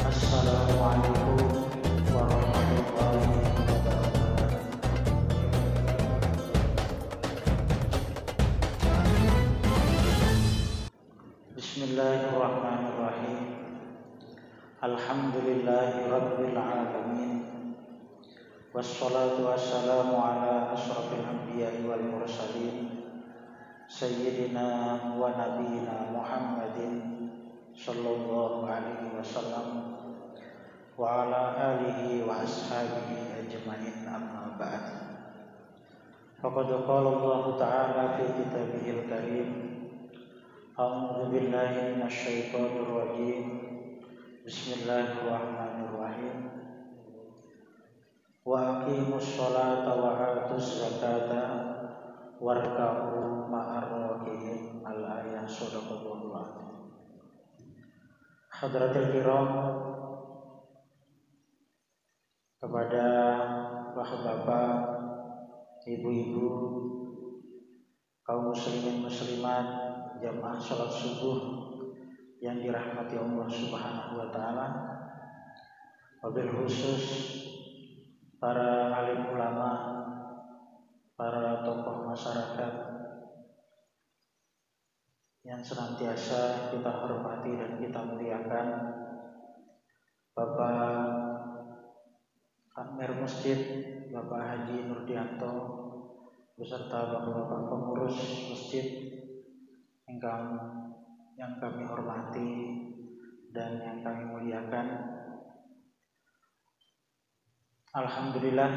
Assalamualaikum warahmatullahi wabarakatuh. Bismillahirrahmanirrahim. Alhamdulillahi rabbil alamin. Wassalatu wassalamu ala asyrafil anbiya'i wal mursalin sayyidina wa nabiyina Muhammadin sallallahu alaihi wasallam wa ala alihi wa ashabihi ajma'in, amma ba'd. Faqad qala Allah ta'ala fi kitabihil karim, a'udzu billahi minasy syaithanir rajim. Bismillahirrahmanirrahim. Wa aqimus sholata wa atuz zakata warka'u ma'ar raki'in. Al-ayah. Shadaqallahu. Hadratil kiram, kepada bapak-bapak, ibu-ibu, kaum muslimin muslimat, jamaah salat subuh yang dirahmati Allah Subhanahu wa taala, wabil khusus para alim ulama, para tokoh masyarakat yang senantiasa kita hormati dan kita muliakan, Bapak Amir Masjid, Bapak Haji Nurdianto, beserta bapak-bapak pengurus masjid yang kami hormati dan yang kami muliakan. Alhamdulillah,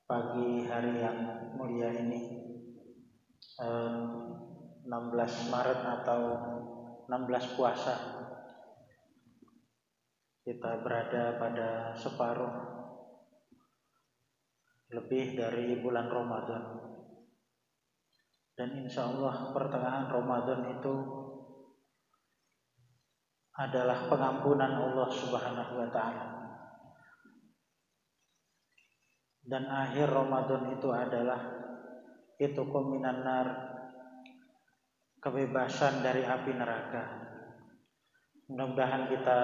pagi hari yang mulia ini, 16 Maret atau 16 puasa, kita berada pada separuh lebih dari bulan Ramadan. Dan insya Allah pertengahan Ramadan itu adalah pengampunan Allah Subhanahu wa ta'ala, dan akhir Ramadan itu adalah itukum minan nar, kebebasan dari api neraka. Mudah-mudahan kita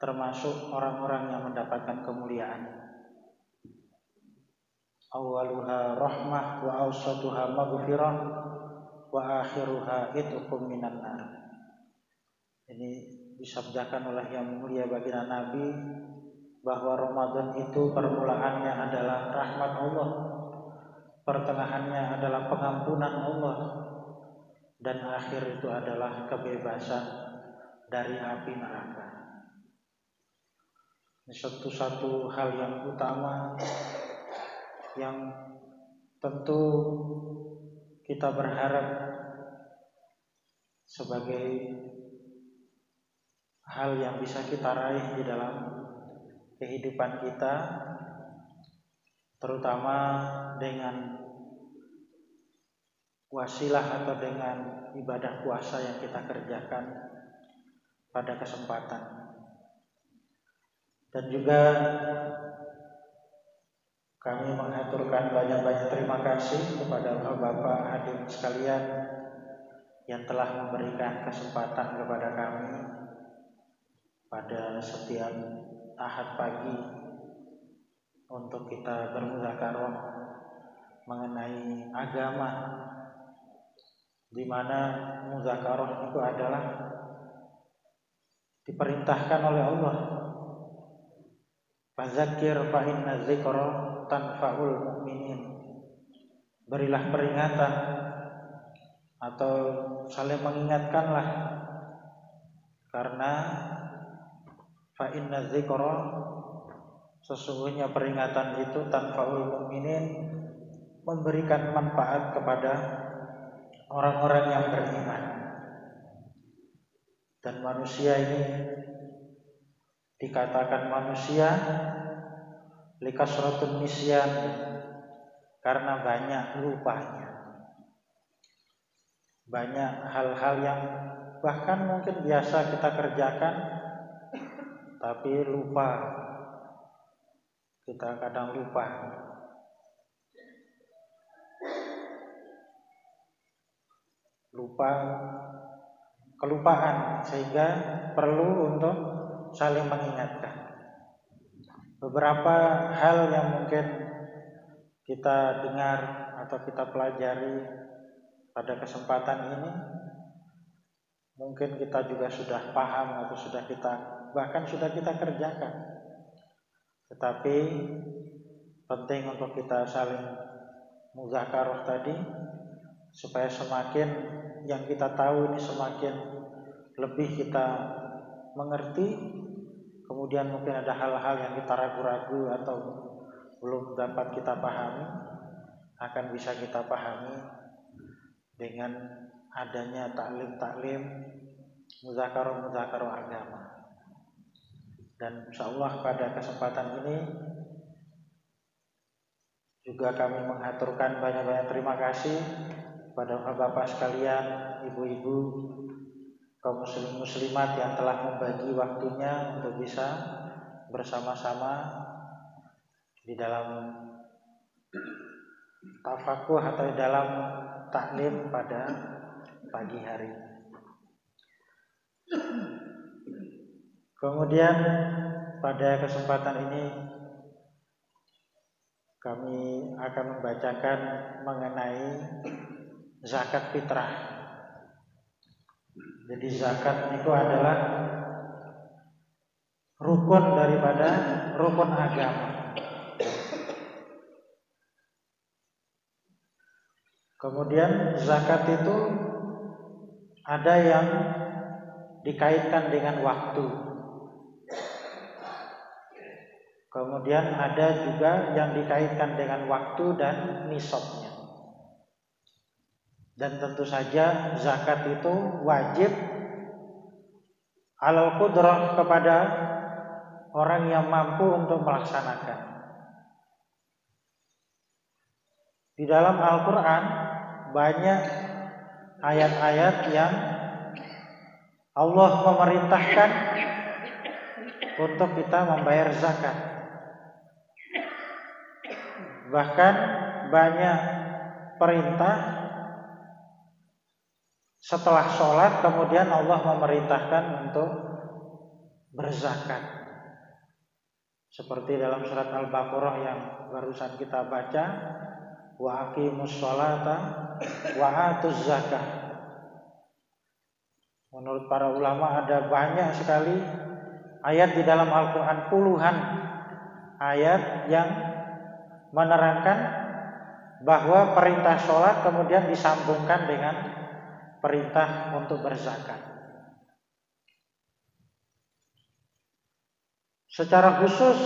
termasuk orang-orang yang mendapatkan kemuliaan. Awaluha rahmah wa awsatuha maghfirah wa akhiruha itukum minan nar. Ini disabdakan oleh yang mulia baginda Nabi bahwa Ramadan itu permulaannya adalah rahmat Allah, pertengahannya adalah pengampunan Allah, dan akhir itu adalah kebebasan dari api neraka. Ini satu hal yang utama yang tentu kita berharap sebagai hal yang bisa kita raih di dalam kehidupan kita, terutama dengan wasilah atau dengan ibadah puasa yang kita kerjakan pada kesempatan. Dan juga kami mengaturkan banyak-banyak terima kasih kepada Bapak hadirin sekalian yang telah memberikan kesempatan kepada kami pada setiap Ahad pagi untuk kita bermudzakarah mengenai agama, di mana mudzakarah itu adalah diperintahkan oleh Allah. Fadzakir fa inna dzikra tanfa'ul mu'minin. Berilah peringatan atau saling mengingatkanlah, karena fa inna dzikra, sesungguhnya peringatan itu tanfa'ul mu'minin, memberikan manfaat kepada orang-orang yang beriman. Dan manusia ini dikatakan manusia likasratun nisyan, karena banyak lupanya. Banyak hal-hal yang bahkan mungkin biasa kita kerjakan tapi lupa kita kadang lupa. Kelupaan, sehingga perlu untuk saling mengingatkan. Beberapa hal yang mungkin kita dengar atau kita pelajari pada kesempatan ini, mungkin kita juga sudah paham atau bahkan sudah kita kerjakan. Tetapi penting untuk kita saling muzakarah tadi, supaya semakin yang kita tahu ini semakin lebih kita mengerti. Kemudian mungkin ada hal-hal yang kita ragu-ragu atau belum dapat kita pahami, akan bisa kita pahami dengan adanya taklim-taklim, muzakarah agama. Dan insyaallah pada kesempatan ini juga kami mengaturkan banyak-banyak terima kasih kepada bapak sekalian, ibu-ibu, kaum muslim muslimat yang telah membagi waktunya untuk bisa bersama-sama di dalam tafakuh atau di dalam taklim pada pagi hari. Kemudian pada kesempatan ini kami akan membacakan mengenai zakat fitrah. Jadi zakat itu adalah rukun daripada rukun agama. Kemudian zakat itu ada yang dikaitkan dengan waktu. Kemudian ada juga yang dikaitkan dengan waktu dan nisabnya. Dan tentu saja zakat itu wajib alal qudrah kepada orang yang mampu untuk melaksanakan. Di dalam Al-Quran banyak ayat-ayat yang Allah memerintahkan untuk kita membayar zakat. Bahkan banyak perintah setelah sholat kemudian Allah memerintahkan untuk berzakat. Seperti dalam surat Al-Baqarah yang barusan kita baca, wa aqimus sholata wa atuz zakah. Menurut para ulama ada banyak sekali ayat di dalam Al-Quran, puluhan ayat yang menerangkan bahwa perintah sholat kemudian disambungkan dengan perintah untuk berzakat. Secara khusus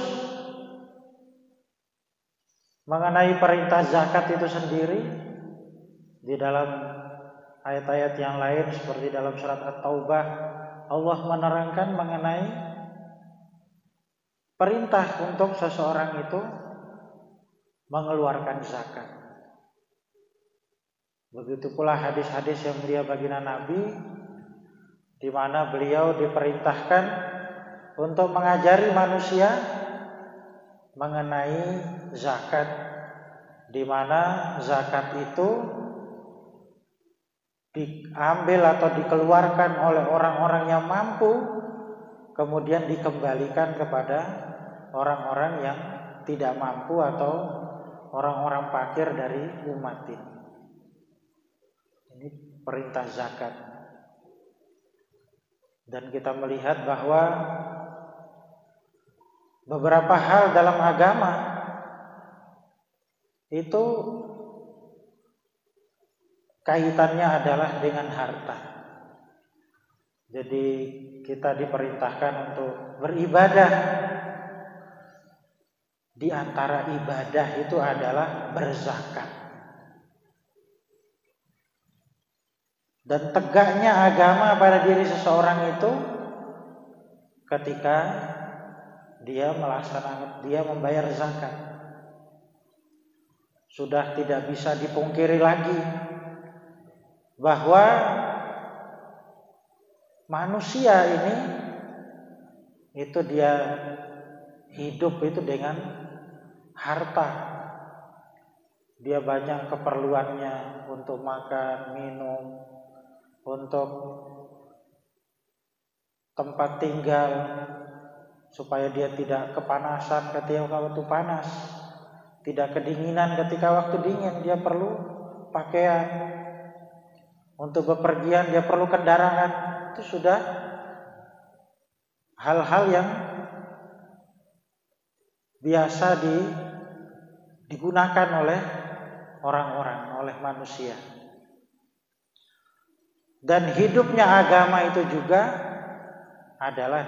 mengenai perintah zakat itu sendiri, di dalam ayat-ayat yang lain seperti dalam surat At-Taubah, Allah menerangkan mengenai perintah untuk seseorang itu mengeluarkan zakat. Begitu pula hadis-hadis yang mulia baginda Nabi, di mana beliau diperintahkan untuk mengajari manusia mengenai zakat, di mana zakat itu diambil atau dikeluarkan oleh orang-orang yang mampu, kemudian dikembalikan kepada orang-orang yang tidak mampu atau orang-orang fakir dari umat ini. Ini perintah zakat. Dan kita melihat bahwa beberapa hal dalam agama itu kaitannya adalah dengan harta. Jadi kita diperintahkan untuk beribadah. Di antara ibadah itu adalah berzakat. Dan tegaknya agama pada diri seseorang itu ketika dia membayar zakat. Sudah tidak bisa dipungkiri lagi bahwa manusia ini itu dia hidup itu dengan harta. Dia banyak keperluannya untuk makan, minum, untuk tempat tinggal, supaya dia tidak kepanasan ketika waktu panas, tidak kedinginan ketika waktu dingin. Dia perlu pakaian, untuk bepergian dia perlu kendaraan. Itu sudah hal-hal yang biasa digunakan oleh orang-orang, oleh manusia. Dan hidupnya agama itu juga adalah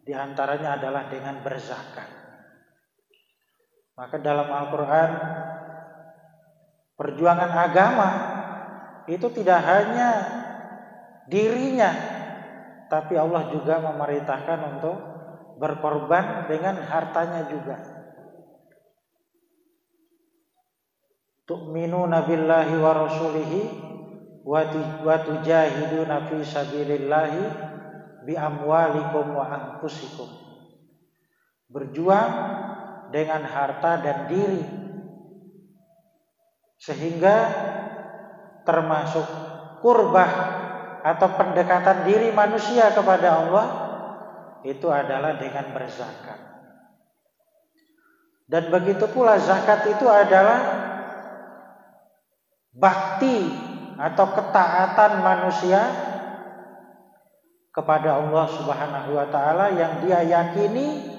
diantaranya adalah dengan berzakat. Maka dalam Al-Quran, perjuangan agama itu tidak hanya dirinya, tapi Allah juga memerintahkan untuk berkorban dengan hartanya juga. Tu'minuna billahi wa rasulihi wa tujahiduna fi sabilillahi bi amwalikum wa anfusikum. Berjuang dengan harta dan diri, sehingga termasuk kurbah atau pendekatan diri manusia kepada Allah itu adalah dengan berzakat. Dan begitu pula zakat itu adalah bakti atau ketaatan manusia kepada Allah Subhanahu wa taala yang dia yakini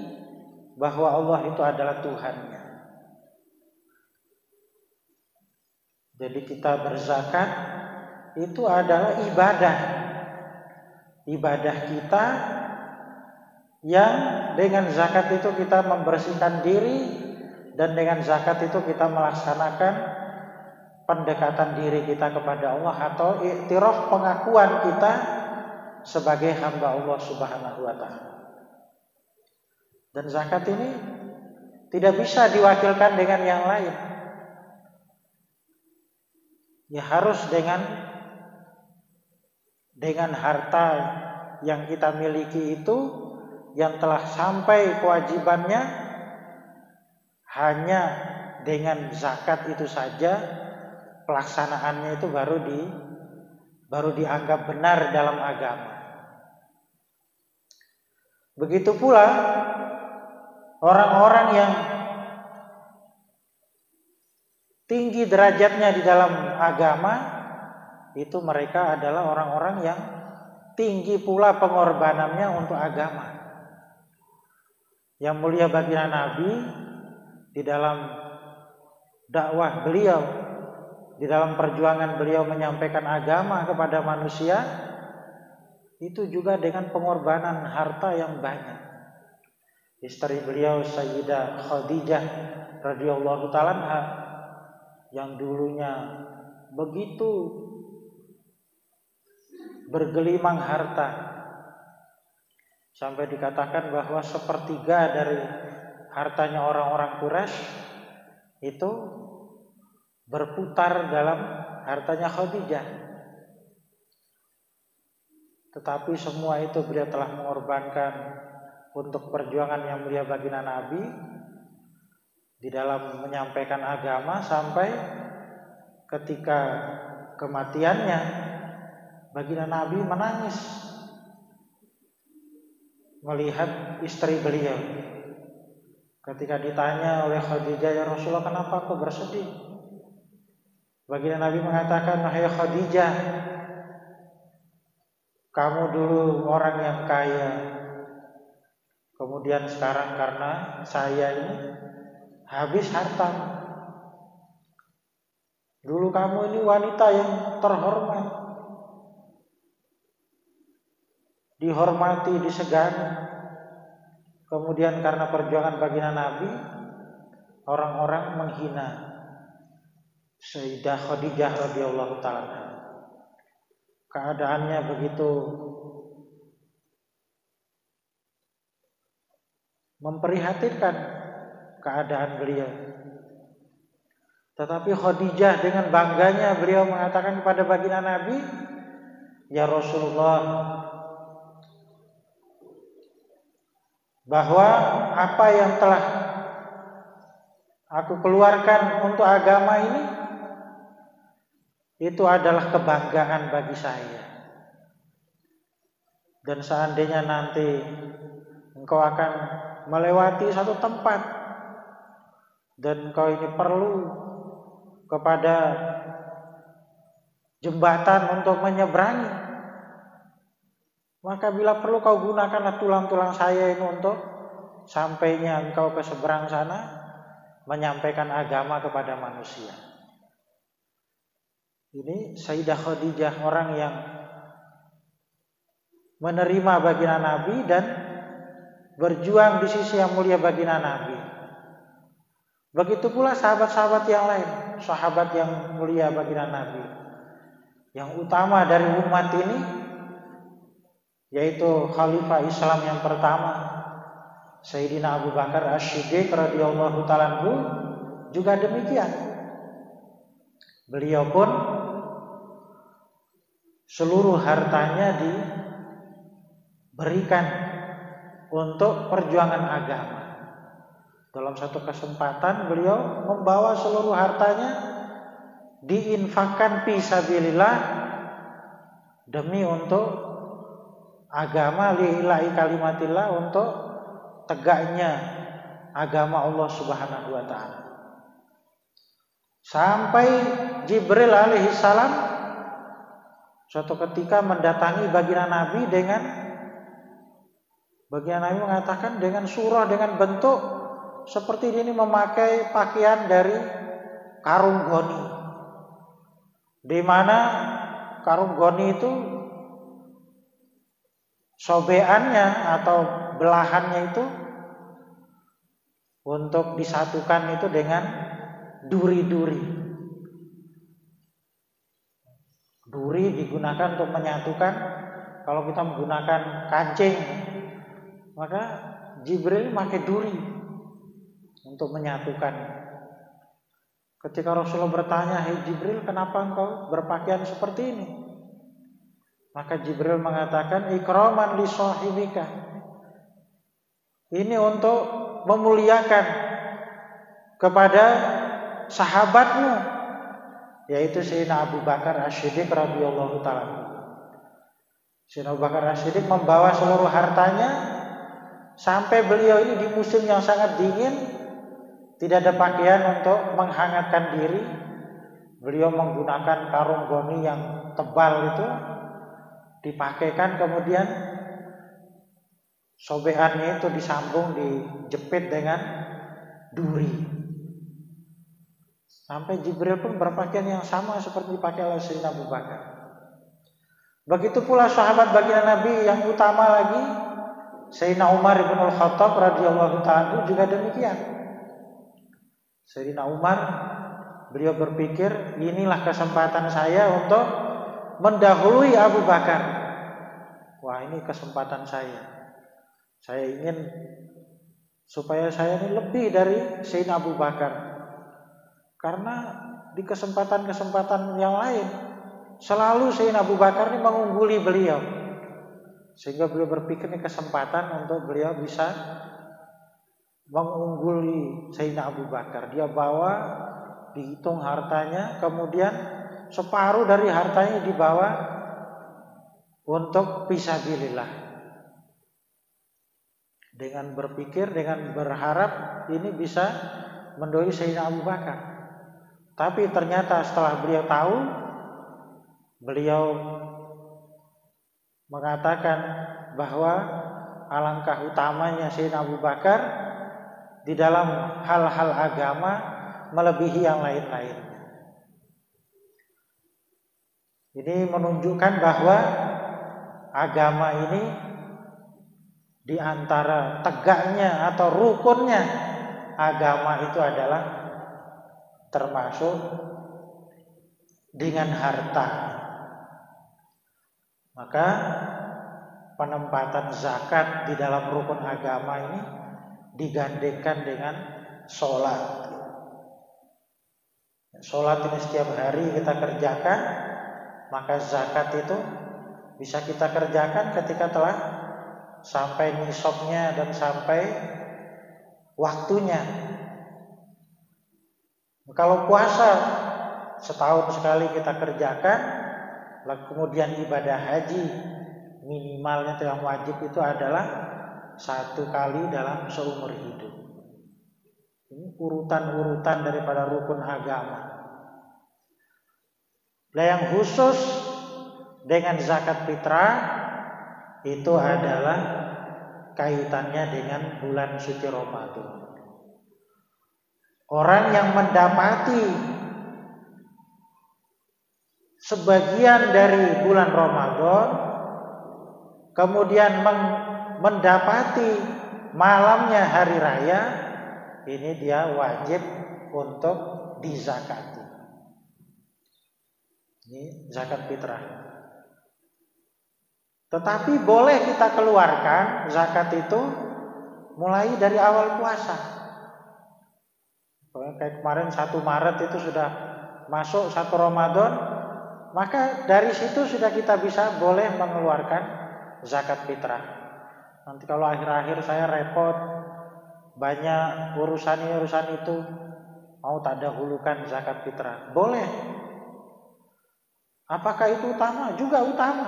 bahwa Allah itu adalah Tuhannya. Jadi kita berzakat itu adalah ibadah. Ibadah kita yang dengan zakat itu kita membersihkan diri, dan dengan zakat itu kita melaksanakan pendekatan diri kita kepada Allah atau iktiraf, pengakuan kita sebagai hamba Allah Subhanahu wa taala. Dan zakat ini tidak bisa diwakilkan dengan yang lain. Ya harus dengan harta yang kita miliki itu, yang telah sampai kewajibannya, hanya dengan zakat itu saja pelaksanaannya itu baru dianggap benar dalam agama. Begitu pula orang-orang yang tinggi derajatnya di dalam agama, itu mereka adalah orang-orang yang tinggi pula pengorbanannya untuk agama. Yang mulia baginda Nabi di dalam dakwah beliau, di dalam perjuangan beliau menyampaikan agama kepada manusia, itu juga dengan pengorbanan harta yang banyak. Istri beliau Sayyidah Khadijah radhiyallahu ta'ala anha, yang dulunya begitu bergelimang harta, sampai dikatakan bahwa sepertiga dari hartanya orang-orang Quraisy itu berputar dalam hartanya Khadijah. Tetapi semua itu beliau telah mengorbankan untuk perjuangan yang mulia baginda Nabi di dalam menyampaikan agama, sampai ketika kematiannya baginda Nabi menangis melihat istri beliau. Ketika ditanya oleh Khadijah, "Ya Rasulullah, kenapa kau bersedih?" Baginda Nabi mengatakan, "Wahai Khadijah, kamu dulu orang yang kaya, kemudian sekarang karena saya ini habis harta. Dulu kamu ini wanita yang terhormat, dihormati, disegani. Kemudian karena perjuangan baginda Nabi, orang-orang menghina Sayyidah Khadijah radhiyallahu ta'ala. Keadaannya begitu memprihatinkan keadaan beliau. Tetapi Khadijah dengan bangganya beliau mengatakan kepada baginda Nabi, "Ya Rasulullah, bahwa apa yang telah aku keluarkan untuk agama ini, itu adalah kebanggaan bagi saya. Dan seandainya nanti engkau akan melewati satu tempat dan engkau ini perlu kepada jembatan untuk menyeberangi, maka bila perlu kau gunakanlah tulang-tulang saya ini untuk sampainya engkau ke seberang sana menyampaikan agama kepada manusia. Ini Sayyidah Khadijah, orang yang menerima baginda Nabi dan berjuang di sisi yang mulia baginda Nabi. Begitu pula sahabat-sahabat yang lain, sahabat yang mulia baginda Nabi. Yang utama dari umat ini yaitu Khalifah Islam yang pertama, Sayyidina Abu Bakar As-Siddiq radhiyallahu ta'ala anhu, juga demikian. Beliau pun seluruh hartanya diberikan untuk perjuangan agama. Dalam satu kesempatan beliau membawa seluruh hartanya diinfakkan fisabilillah demi untuk agama, lillahi kalimatillah, untuk tegaknya agama Allah Subhanahu wa taala. Sampai Jibril alaihi salam suatu ketika mendatangi baginda Nabi dengan baginda Nabi mengatakan dengan surah, dengan bentuk seperti ini, memakai pakaian dari karung goni, di mana karung goni itu sobeannya atau belahannya itu untuk disatukan itu dengan duri-duri. Duri digunakan untuk menyatukan. Kalau kita menggunakan kancing, maka Jibril pakai duri untuk menyatukan. Ketika Rasulullah bertanya, "Hei Jibril, kenapa engkau berpakaian seperti ini?" Maka Jibril mengatakan, "Ikraman li sahibika." Ini untuk memuliakan kepada sahabatmu, yaitu Sayyidina Abu Bakar As-Siddiq radhiyallahu ta'ala. Sayyidina Abu Bakar As-Siddiq membawa seluruh hartanya sampai beliau ini di musim yang sangat dingin, tidak ada pakaian untuk menghangatkan diri. Beliau menggunakan karung goni yang tebal itu dipakaikan, kemudian sobeannya itu disambung, dijepit dengan duri. Sampai Jibril pun berpakaian yang sama seperti dipakai oleh Sayyidina Abu Bakar. Begitu pula sahabat baginda Nabi yang utama lagi, Sayyidina Umar bin Al-Khattab radhiyallahu ta'ala juga demikian. Sayyidina Umar, beliau berpikir, inilah kesempatan saya untuk mendahului Abu Bakar. Wah, ini kesempatan saya. Saya ingin supaya saya ini lebih dari Sayyidina Abu Bakar. Karena di kesempatan-kesempatan yang lain selalu Sayyidina Abu Bakar ini mengungguli beliau. Sehingga beliau berpikir ini kesempatan untuk beliau bisa mengungguli Sayyidina Abu Bakar. Dia bawa, dihitung hartanya, kemudian separuh dari hartanya dibawa untuk fisabilillah. Dengan berpikir, dengan berharap ini bisa mendahului Sayyidina Abu Bakar. Tapi ternyata setelah beliau tahu, beliau mengatakan bahwa alangkah utamanya Sayyidina Abu Bakar di dalam hal-hal agama melebihi yang lain-lain. Ini menunjukkan bahwa agama ini di antara tegaknya atau rukunnya agama itu adalah termasuk dengan harta. Maka penempatan zakat di dalam rukun agama ini digandengkan dengan sholat. Sholat ini setiap hari kita kerjakan, maka zakat itu bisa kita kerjakan ketika telah sampai nisabnya dan sampai waktunya. Kalau puasa setahun sekali kita kerjakan, lalu kemudian ibadah haji minimalnya yang wajib itu adalah 1 kali dalam seumur hidup. Ini urutan-urutan daripada rukun agama. Nah, yang khusus dengan zakat fitrah itu adalah kaitannya dengan bulan suci Ramadan. Orang yang mendapati sebagian dari bulan Ramadan, kemudian mendapati malamnya hari raya, ini dia wajib untuk dizakati. Ini zakat fitrah. Tetapi boleh kita keluarkan zakat itu mulai dari awal puasa. Kayak kemarin 1 Maret itu sudah masuk 1 Ramadan, maka dari situ sudah kita bisa boleh mengeluarkan zakat fitrah. Nanti kalau akhir-akhir saya repot, banyak urusan itu, mau tak dahulukan zakat fitrah, boleh. Apakah itu utama? Juga utama.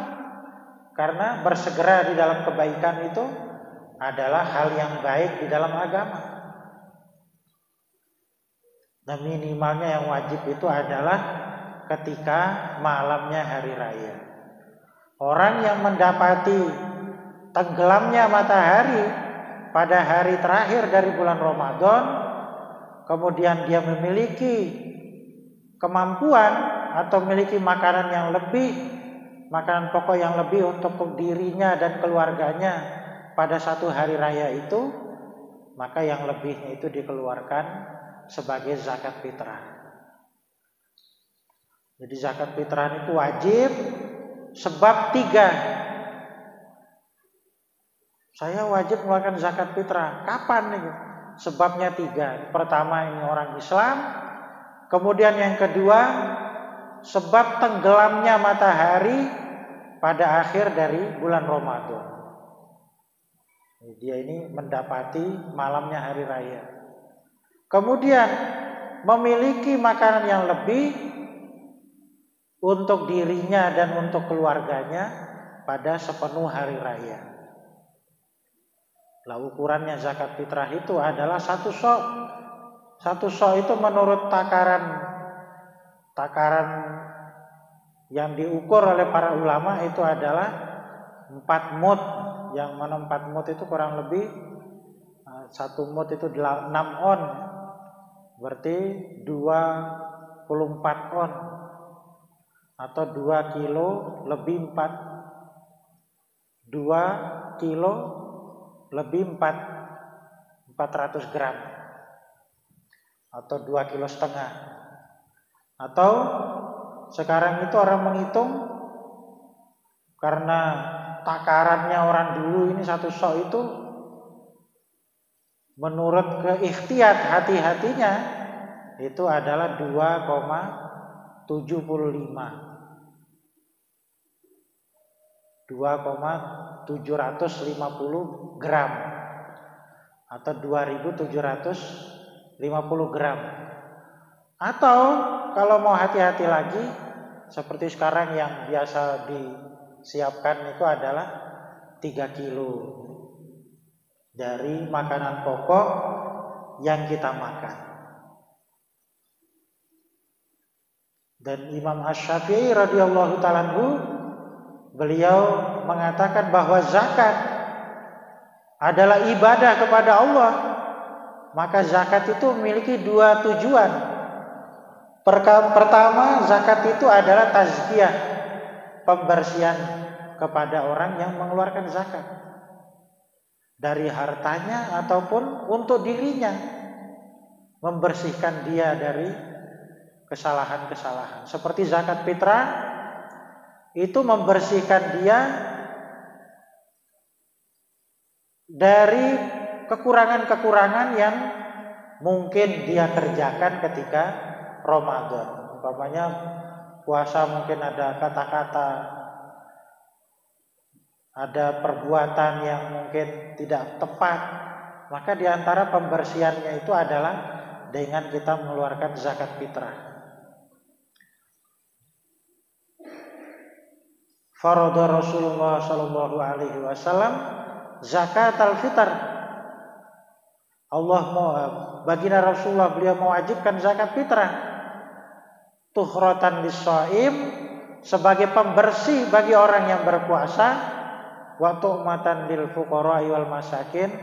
Karena bersegera di dalam kebaikan itu adalah hal yang baik di dalam agama. Dan minimalnya yang wajib itu adalah ketika malamnya hari raya. Orang yang mendapati tenggelamnya matahari pada hari terakhir dari bulan Ramadan, kemudian dia memiliki kemampuan atau memiliki makanan yang lebih, makanan pokok yang lebih untuk dirinya dan keluarganya pada 1 hari raya itu, maka yang lebihnya itu dikeluarkan sebagai zakat fitrah. Jadi zakat fitrah itu wajib sebab 3. Saya wajib mengeluarkan zakat fitrah. Kapan nih? Sebabnya 3. Pertama, ini orang Islam. Kemudian yang kedua, sebab tenggelamnya matahari pada akhir dari bulan Ramadan. Dia ini mendapati malamnya hari raya. Kemudian memiliki makanan yang lebih untuk dirinya dan untuk keluarganya pada sepenuh hari raya. Lah ukurannya zakat fitrah itu adalah 1 sok. 1 sok itu menurut takaran yang diukur oleh para ulama itu adalah 4 mud. Yang mana 4 mud itu kurang lebih 1 mud itu 6 on. Berarti 24 on atau 2 kilo lebih 2 kilo lebih 400 gram atau 2,5 kilo. Atau sekarang itu orang menghitung karena takarannya orang dulu ini 1 sok itu menurut keikhtiar hati-hatinya itu adalah 2,75 2,750 gram atau 2.750 gram. Atau kalau mau hati-hati lagi, seperti sekarang yang biasa disiapkan itu adalah 3 kilo dari makanan pokok yang kita makan. Dan Imam Asy-Syafi'i radhiyallahu ta'ala anhu, beliau mengatakan bahwa zakat adalah ibadah kepada Allah. Maka zakat itu memiliki 2 tujuan. Pertama, zakat itu adalah tazkiyah, pembersihan kepada orang yang mengeluarkan zakat dari hartanya ataupun untuk dirinya, membersihkan dia dari kesalahan-kesalahan. Seperti zakat fitrah itu membersihkan dia dari kekurangan-kekurangan yang mungkin dia kerjakan ketika Ramadan. Umpamanya puasa mungkin ada kata-kata, ada perbuatan yang mungkin tidak tepat, maka diantara pembersihannya itu adalah dengan kita mengeluarkan zakat fitrah. Farada Rasulullah sallallahu alaihi wasallam zakat al-fitr. Baginda Rasulullah beliau mewajibkan zakat fitrah tuhratan lis-shaim, sebagai pembersih bagi orang yang berpuasa, wa tu'matan lil fuqara wal masakin,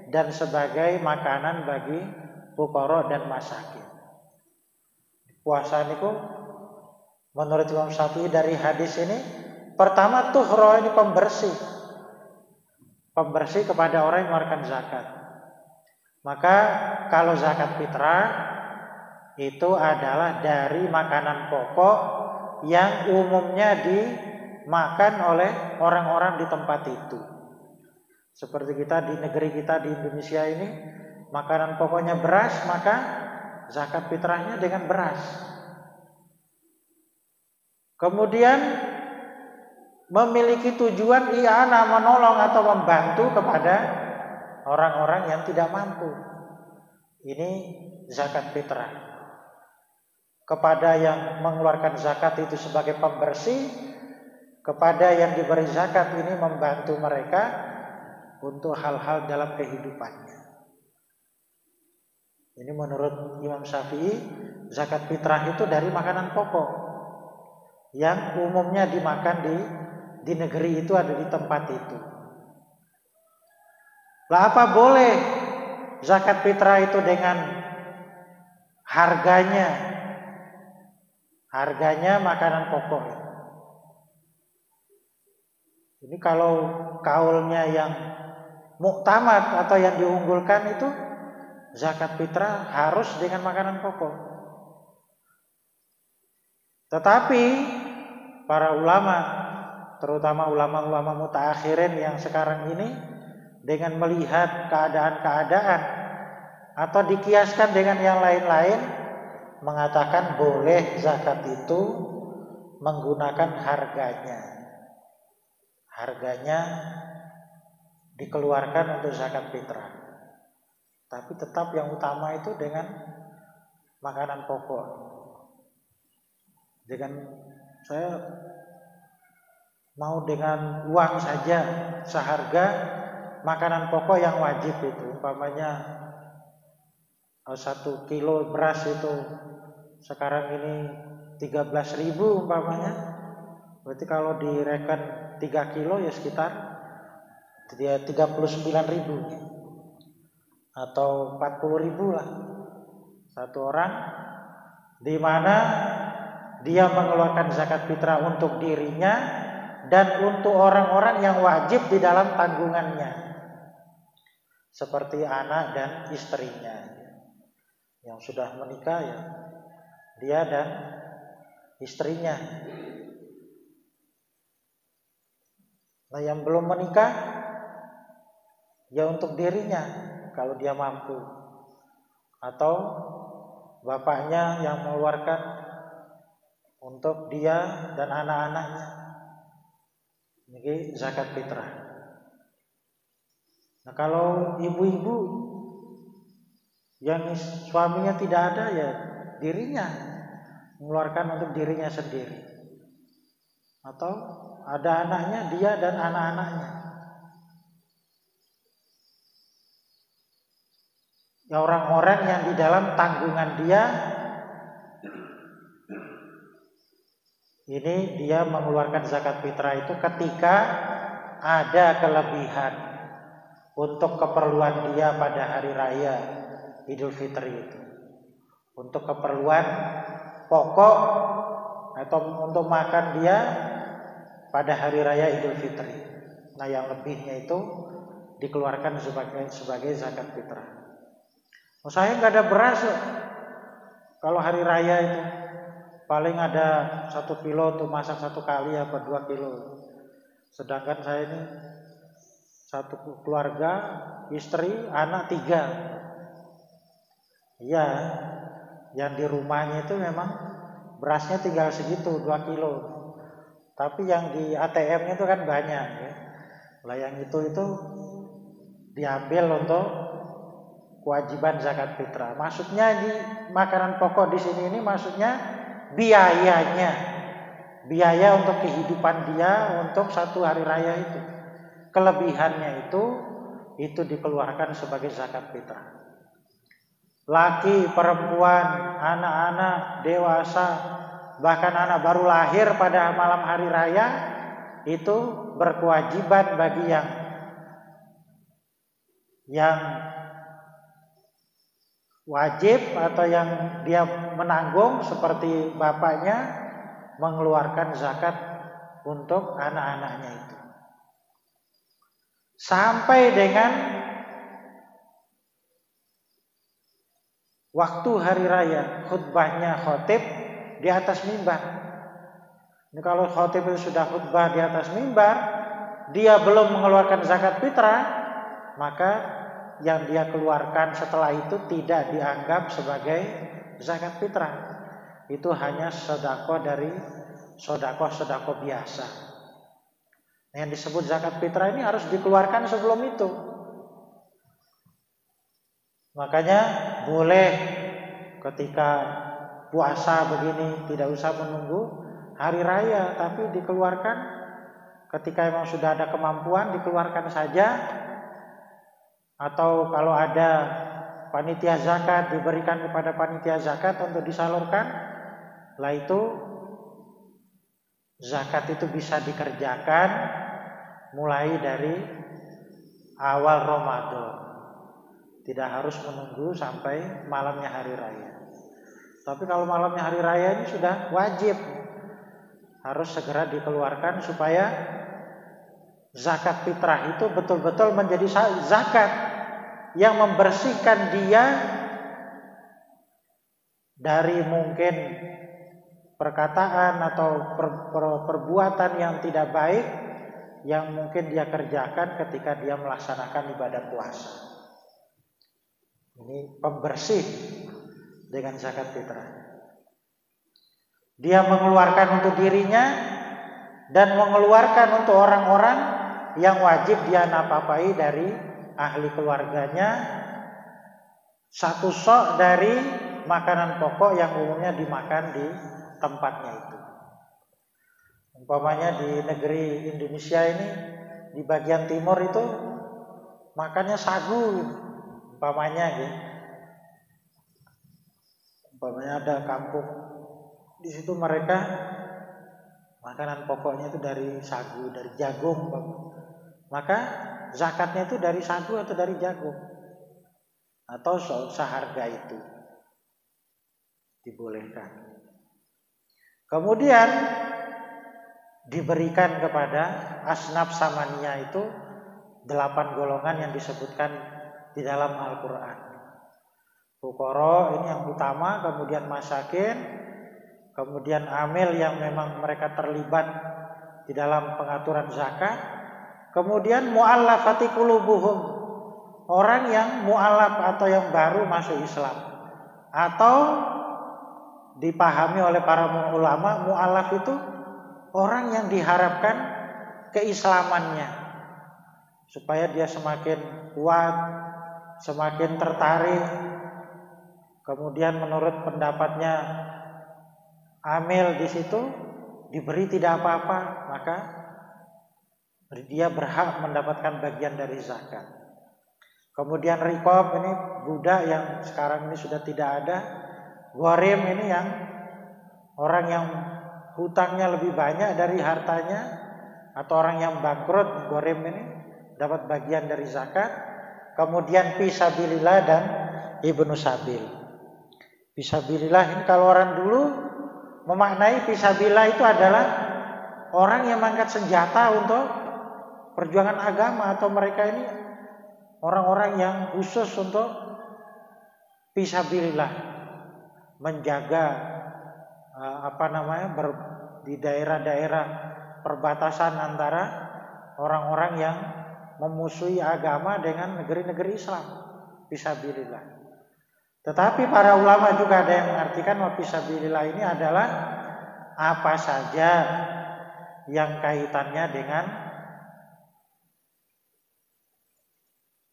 dan sebagai makanan bagi fuqara dan masakin. Puasa niku menurut Imam Syafi'i dari hadis ini, pertama tuhra ini pembersih kepada orang yang mengeluarkan zakat. Maka kalau zakat fitrah itu adalah dari makanan pokok yang umumnya dimakan oleh orang-orang di tempat itu. Seperti kita di negeri kita di Indonesia ini, makanan pokoknya beras, maka zakat fitrahnya dengan beras. Kemudian memiliki tujuan i'anah, menolong atau membantu kepada orang-orang yang tidak mampu. Ini zakat fitrah. Kepada yang mengeluarkan zakat itu sebagai pembersih, kepada yang diberi zakat ini membantu mereka untuk hal-hal dalam kehidupannya. Ini menurut Imam Syafi'i, zakat fitrah itu dari makanan pokok yang umumnya dimakan di negeri itu, ada di tempat itu. Lah apa boleh zakat fitrah itu dengan harganya makanan pokok. Ini kalau kaulnya yang muktamad atau yang diunggulkan itu, zakat fitrah harus dengan makanan pokok. Tetapi para ulama, terutama ulama-ulama mutaakhirin yang sekarang ini, dengan melihat keadaan-keadaan atau dikiaskan dengan yang lain-lain, mengatakan boleh zakat itu menggunakan harganya dikeluarkan untuk zakat fitrah. Tapi tetap yang utama itu dengan makanan pokok. Saya mau dengan uang saja seharga makanan pokok yang wajib itu, umpamanya 1 kilo beras itu sekarang ini 13.000 umpamanya. Berarti kalau direken 3 kilo ya sekitar 39.000 atau 40.000 lah satu orang, di mana dia mengeluarkan zakat fitrah untuk dirinya dan untuk orang-orang yang wajib di dalam tanggungannya, seperti anak dan istrinya. Yang sudah menikah ya dia dan istrinya. Nah, yang belum menikah ya untuk dirinya kalau dia mampu, atau bapaknya yang mengeluarkan untuk dia dan anak-anaknya. Ini zakat fitrah. Nah, kalau ibu-ibu yang suaminya tidak ada, ya dirinya mengeluarkan untuk dirinya sendiri, atau ada anaknya, dia dan anak-anaknya. Ya, orang-orang yang di dalam tanggungan dia, ini dia mengeluarkan zakat fitrah itu ketika ada kelebihan untuk keperluan dia pada hari raya Idul Fitri itu, untuk keperluan pokok atau untuk makan dia pada hari raya Idul Fitri. Nah, yang lebihnya itu dikeluarkan sebagai zakat fitrah. Saya nggak ada beras kalau hari raya itu, paling ada 1 kilo untuk masak 1 kali apa 2 kilo. Sedangkan saya ini 1 keluarga, istri, anak 3. Iya, yang di rumahnya itu memang berasnya tinggal segitu 2 kilo. Tapi yang di ATM-nya itu kan banyak ya. Lah yang itu diambil untuk kewajiban zakat fitrah. Maksudnya di makanan pokok di sini ini maksudnya biayanya, biaya untuk kehidupan dia untuk satu hari raya itu. Kelebihannya itu dikeluarkan sebagai zakat fitrah. Laki, perempuan, anak-anak, dewasa, bahkan anak baru lahir pada malam hari raya itu berkewajiban bagi yang wajib atau yang dia menanggung seperti bapaknya mengeluarkan zakat untuk anak-anaknya itu. Sampai dengan waktu hari raya, khutbahnya khotib di atas mimbar. Ini kalau khotib itu sudah khutbah di atas mimbar, dia belum mengeluarkan zakat fitrah, maka yang dia keluarkan setelah itu tidak dianggap sebagai zakat fitrah. Itu hanya sedekah dari sedekah biasa. Yang disebut zakat fitrah ini harus dikeluarkan sebelum itu. Makanya boleh ketika puasa begini tidak usah menunggu hari raya, tapi dikeluarkan ketika memang sudah ada kemampuan dikeluarkan saja. Atau kalau ada panitia zakat diberikan kepada panitia zakat untuk disalurkan. Lah itu zakat itu bisa dikerjakan mulai dari awal Ramadan. Tidak harus menunggu sampai malamnya hari raya. Tapi kalau malamnya hari raya ini sudah wajib, harus segera dikeluarkan supaya zakat fitrah itu betul-betul menjadi zakat yang membersihkan dia dari mungkin perkataan atau perbuatan yang tidak baik yang mungkin dia kerjakan ketika dia melaksanakan ibadah puasa. Ini pembersih dengan zakat fitrah. Dia mengeluarkan untuk dirinya dan mengeluarkan untuk orang-orang yang wajib dia nafakai dari ahli keluarganya, satu sok dari makanan pokok yang umumnya dimakan di tempatnya itu. Umpamanya di negeri Indonesia ini, di bagian timur itu makannya sagu. Umpamanya ada kampung di situ mereka makanan pokoknya itu dari sagu, dari jagung. Maka zakatnya itu dari sagu atau dari jagung atau seharga itu dibolehkan. Kemudian diberikan kepada asnaf samania itu 8 golongan yang disebutkan di dalam Al-Quran. Fuqara ini yang utama, kemudian masakin, kemudian amil yang memang mereka terlibat di dalam pengaturan zakat, kemudian mu'allafati qulubuhum, orang yang mu'allaf atau yang baru masuk Islam, atau dipahami oleh para ulama mu'allaf itu orang yang diharapkan keislamannya supaya dia semakin kuat, semakin tertarik. Kemudian menurut pendapatnya amil di situ diberi tidak apa-apa, maka dia berhak mendapatkan bagian dari zakat. Kemudian riqab ini budak yang sekarang ini sudah tidak ada. Gharim ini yang orang yang hutangnya lebih banyak dari hartanya atau orang yang bangkrut, gharim ini dapat bagian dari zakat. Kemudian fisabilillah dan ibnu sabil. Fisabilillah ini kalau orang dulu memaknai fisabilillah itu adalah orang yang mengangkat senjata untuk perjuangan agama, atau mereka ini orang-orang yang khusus untuk fisabilillah, menjaga di daerah-daerah perbatasan antara orang-orang yang memusuhi agama dengan negeri-negeri Islam, fisabilillah. Tetapi para ulama juga ada yang mengartikan fisabilillah ini adalah apa saja yang kaitannya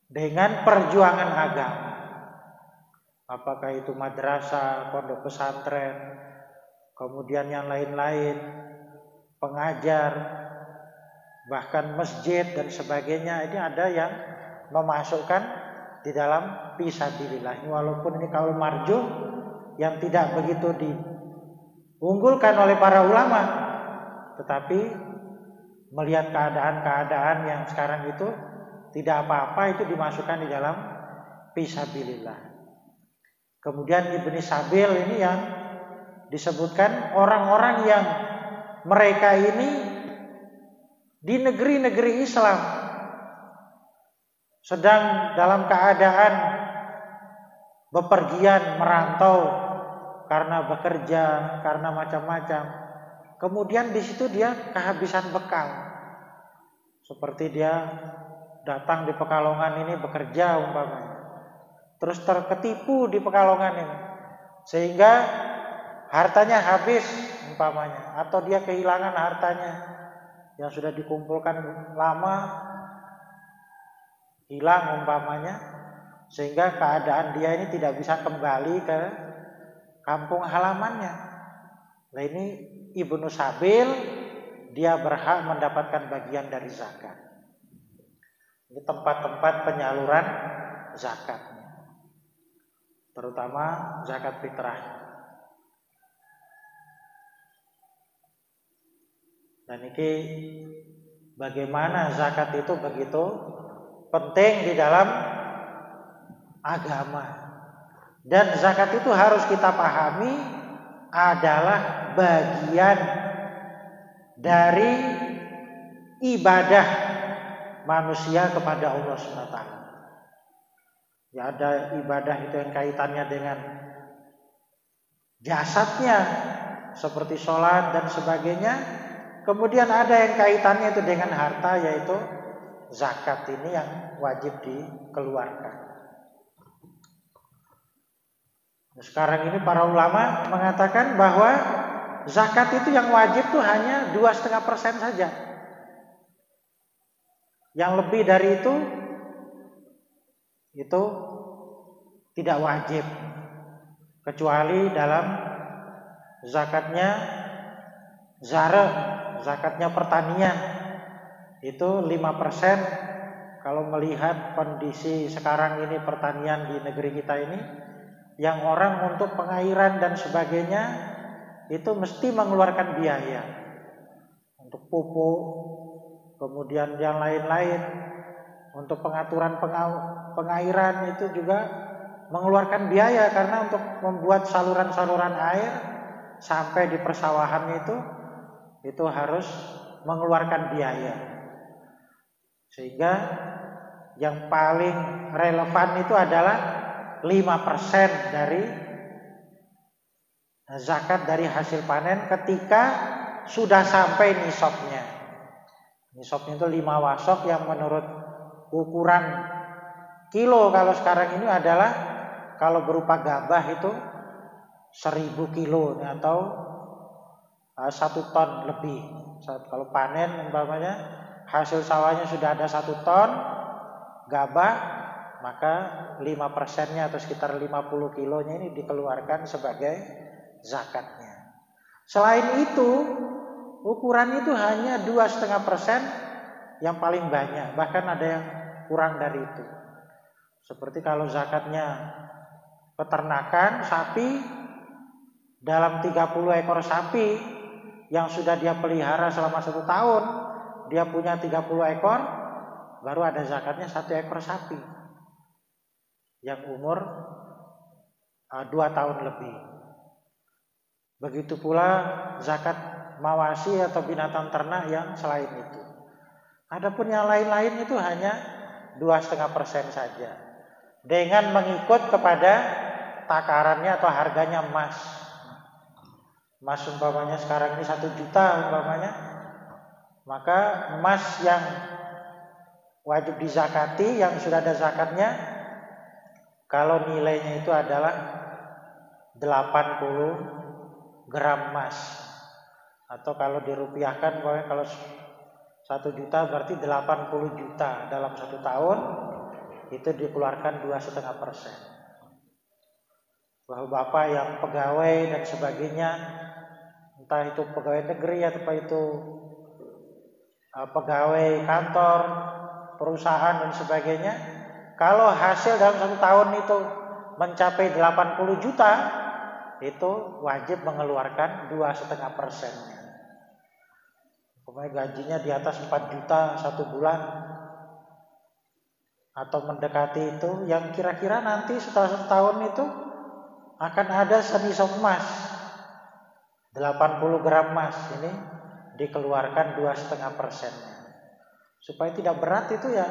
dengan perjuangan agama. apakah itu madrasah, pondok pesantren, kemudian yang lain-lain, pengajar, bahkan masjid dan sebagainya, ini ada yang memasukkan di dalam fisabilillah. Walaupun ini kaul marjuh yang tidak begitu diunggulkan oleh para ulama, tetapi melihat keadaan-keadaan yang sekarang itu tidak apa-apa, itu dimasukkan di dalam fisabilillah. Kemudian Ibnu Sabil ini yang disebutkan orang-orang yang mereka ini di negeri-negeri Islam sedang dalam keadaan bepergian, merantau karena bekerja, karena macam-macam. Kemudian di situ dia kehabisan bekal. Seperti dia datang di Pekalongan ini bekerja umpamanya, terus terketipu di Pekalongan ini, sehingga hartanya habis umpamanya, atau dia kehilangan hartanya yang sudah dikumpulkan lama, hilang umpamanya, sehingga keadaan dia ini tidak bisa kembali ke kampung halamannya. Nah ini Ibnu Sabil, dia berhak mendapatkan bagian dari zakat. Ini tempat-tempat penyaluran zakatnya, terutama zakat fitrah. Dan ini bagaimana zakat itu begitu penting di dalam agama. Dan zakat itu harus kita pahami adalah bagian dari ibadah manusia kepada Allah SWT. Ya, ada ibadah itu yang kaitannya dengan jasadnya seperti sholat dan sebagainya. Kemudian ada yang kaitannya itu dengan harta, yaitu zakat ini yang wajib dikeluarkan. Sekarang ini para ulama mengatakan bahwa zakat itu yang wajib itu hanya 2,5% saja. Yang lebih dari itu tidak wajib, kecuali dalam zakatnya zara, zakatnya pertanian, itu 5%. Kalau melihat kondisi sekarang ini pertanian di negeri kita ini, yang orang untuk pengairan dan sebagainya itu mesti mengeluarkan biaya untuk pupuk, kemudian yang lain-lain, untuk pengaturan pengairan itu juga mengeluarkan biaya, karena untuk membuat saluran-saluran air sampai di persawahan itu harus mengeluarkan biaya. Sehingga yang paling relevan itu adalah 5% dari zakat dari hasil panen ketika sudah sampai nisabnya. Nisabnya itu 5 wasok, yang menurut ukuran kilo kalau sekarang ini adalah, kalau berupa gabah itu 1000 kilo atau 1 ton lebih. Kalau panen umpamanya hasil sawahnya sudah ada 1 ton gabah, maka 5%-nya atau sekitar 50 kilonya ini dikeluarkan sebagai zakatnya. Selain itu, ukuran itu hanya 2,5% yang paling banyak, bahkan ada yang kurang dari itu. Seperti kalau zakatnya peternakan sapi, dalam 30 ekor sapi yang sudah dia pelihara selama 1 tahun, dia punya 30 ekor, baru ada zakatnya 1 ekor sapi yang umur 2 tahun lebih. Begitu pula zakat mawasi atau binatang ternak yang selain itu. Adapun yang lain-lain itu hanya 2,5% saja, dengan mengikut kepada takarannya atau harganya emas. Emas umpamanya sekarang ini 1 juta umpamanya, maka emas yang wajib dizakati yang sudah ada zakatnya, kalau nilainya itu adalah 80 gram emas, atau kalau dirupiahkan, pokoknya kalau 1 juta berarti 80 juta dalam 1 tahun, itu dikeluarkan 2,5%. bapak yang pegawai dan sebagainya, entah itu pegawai negeri atau itu pegawai kantor, perusahaan dan sebagainya, kalau hasil dalam 1 tahun itu mencapai 80 juta, itu wajib mengeluarkan 2,5%-nya. Pokoknya gajinya di atas 4 juta 1 bulan atau mendekati itu, yang kira-kira nanti setelah 1 tahun itu akan ada senisok emas 80 gram emas, ini dikeluarkan 2,5%-nya. Supaya tidak berat itu ya,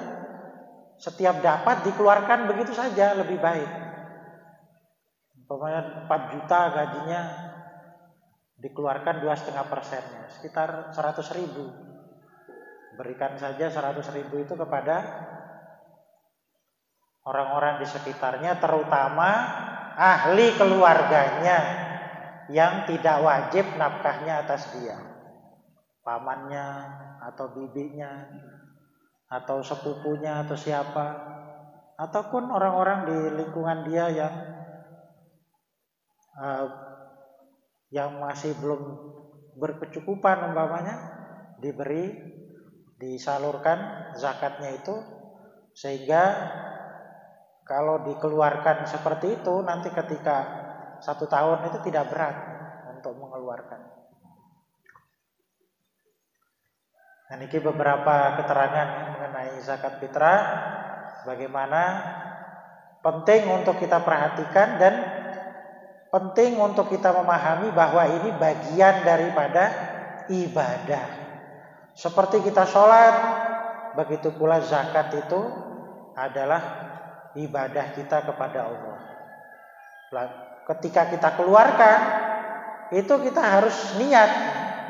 setiap dapat dikeluarkan begitu saja, lebih baik. Umpamanya 4 juta gajinya, dikeluarkan 2,5%-nya, sekitar 100.000. Berikan saja 100.000 itu kepada orang-orang di sekitarnya, terutama ahli keluarganya yang tidak wajib nafkahnya atas dia, pamannya atau bibinya atau sepupunya atau siapa, ataupun orang-orang di lingkungan dia yang masih belum berkecukupan, umpamanya disalurkan zakatnya itu, sehingga kalau dikeluarkan seperti itu nanti ketika 1 tahun itu tidak berat untuk mengeluarkan. Nah, ini beberapa keterangan mengenai zakat fitrah, bagaimana penting untuk kita perhatikan dan penting untuk kita memahami bahwa ini bagian daripada ibadah. Seperti kita sholat, begitu pula zakat itu adalah ibadah kita kepada Allah. Ketika kita keluarkan, itu kita harus niat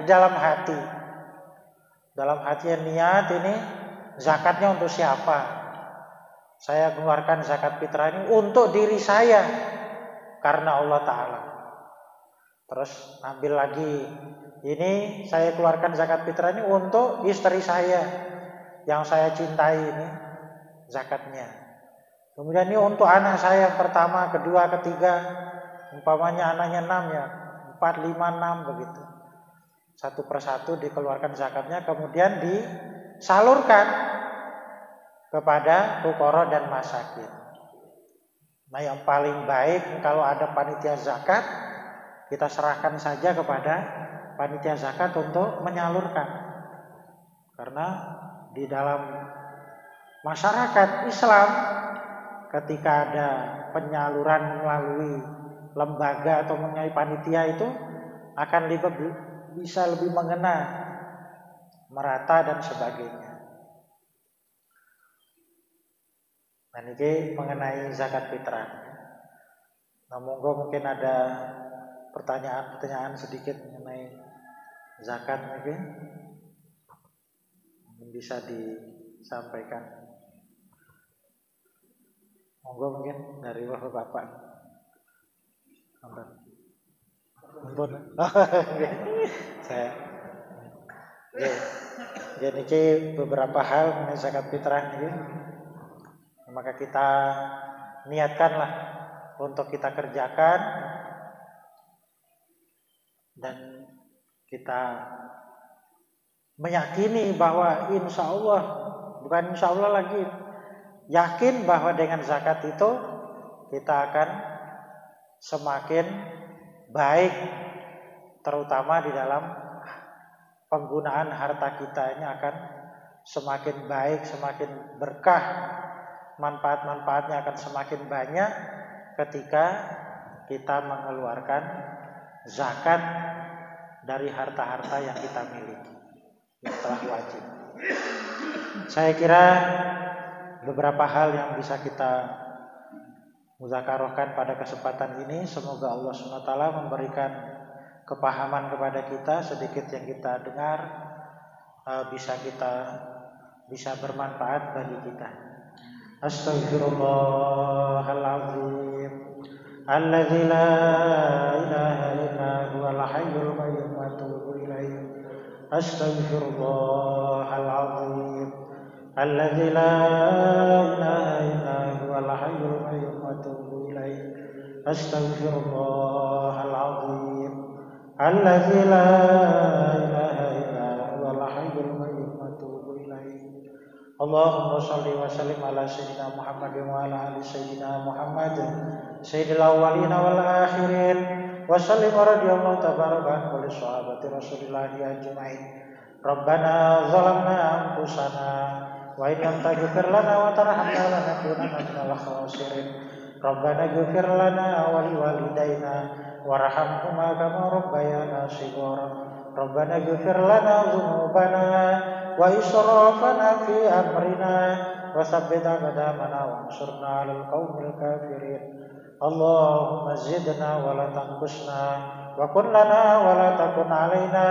di dalam hati. Dalam hati niat ini zakatnya untuk siapa? Saya keluarkan zakat fitrah ini untuk diri saya karena Allah Ta'ala. Terus ambil lagi, ini saya keluarkan zakat fitrah ini untuk istri saya yang saya cintai, ini zakatnya. Kemudian ini untuk anak saya yang pertama, kedua, ketiga, umpamanya anaknya 6 ya, 4, 5, 6 begitu. Satu persatu dikeluarkan zakatnya, kemudian disalurkan kepada fuqara dan masakin. Nah, yang paling baik kalau ada panitia zakat, kita serahkan saja kepada panitia zakat untuk menyalurkan. Karena di dalam masyarakat Islam, ketika ada penyaluran melalui lembaga atau melalui panitia, itu akan bisa lebih mengena, merata dan sebagainya. Nah, ini mengenai zakat fitrah. Nah, mungkin ada pertanyaan sedikit mengenai zakat, mungkin bisa disampaikan. Mungkin dari Bapak. Ampun. Saya. Jadi beberapa hal mengenai zakat fitrah ini, maka kita niatkanlah untuk kita kerjakan dan kita meyakini bahwa insya Allah, bukan insya Allah lagi, yakin bahwa dengan zakat itu kita akan semakin baik, terutama di dalam penggunaan harta kita ini akan semakin baik, semakin berkah, manfaat-manfaatnya akan semakin banyak ketika kita mengeluarkan zakat dari harta-harta yang kita miliki, yang telah wajib. Saya kira beberapa hal yang bisa kita muzakarohkan pada kesempatan ini, semoga Allah SWT memberikan kepahaman kepada kita, sedikit yang kita dengar bisa bermanfaat bagi kita. Astaghfirullahaladzim, alladzi la ilaha illa huwal hayyul qayyum wa atubu ilaih. Astaghfirullahaladzim, alladzi la ilaha illa huwal hayyul qayyum wa atubu ilaih. Astaghfirullahal azim allazi la ilaha illa huwal hayyul qayyum wa atubu ilaih. Allahumma shalli wa sallim ala sayyidina Muhammad wa ala ali sayyidina Muhammad sayyidil awwalin wal akhirin wa sallim radhiyallahu tabaraka an kulli sahabati Rasulillah ajmain. Rabbana zalamna anfusana wa in lam taghfir lana wa tarhamna lanakunanna minal khasirin. Rabbana ighfir lana wa liwalidayna warhamhuma kama rabbayana shighara. Rabbana ighfir lana dhunubana wa israfana fi amrina wa tsabbit aqdamana wansurna 'alal qaumil kafirin. Allahumma zidna wa la tanqusna wa kun lana wa la takun 'alaina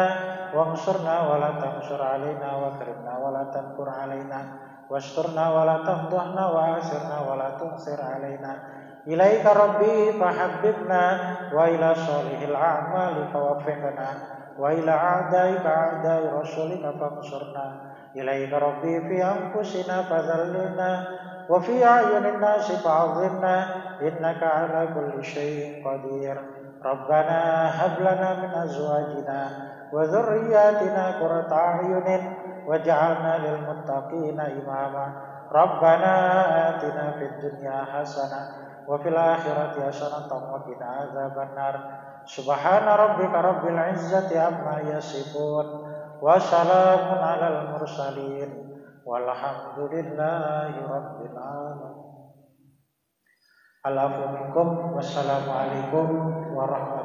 wansurna wa la tansur 'alaina wa karimna wa la tankur 'alaina wasturna wa la tamdahna wa asirna wa la tunsir 'alaina. Ilaika rabbi fahabbibna wa ila salihil a'mali fawaffiqna wa ila a'daika a'dai rasulika fansurna. Ilaika rabbi fi anfusina fadhallilna wa fi a'yunin nasi fa'adhimna innaka ala kulli syai'in qadir. Rabbana hab lana min azwajina wa dhurriyyatina qurrata a'yunin waj'alna lil muttaqina imama. Rabbana atina fid dunya hasanah wa fil akhirati hasanatan wa qina adzabannar. Subhana rabbika rabbil izzati amma yasifun wa salamun 'alal mursalin walhamdulillahi rabbil alamin. Alafu minkum wassalamu alaikum warahmatullahi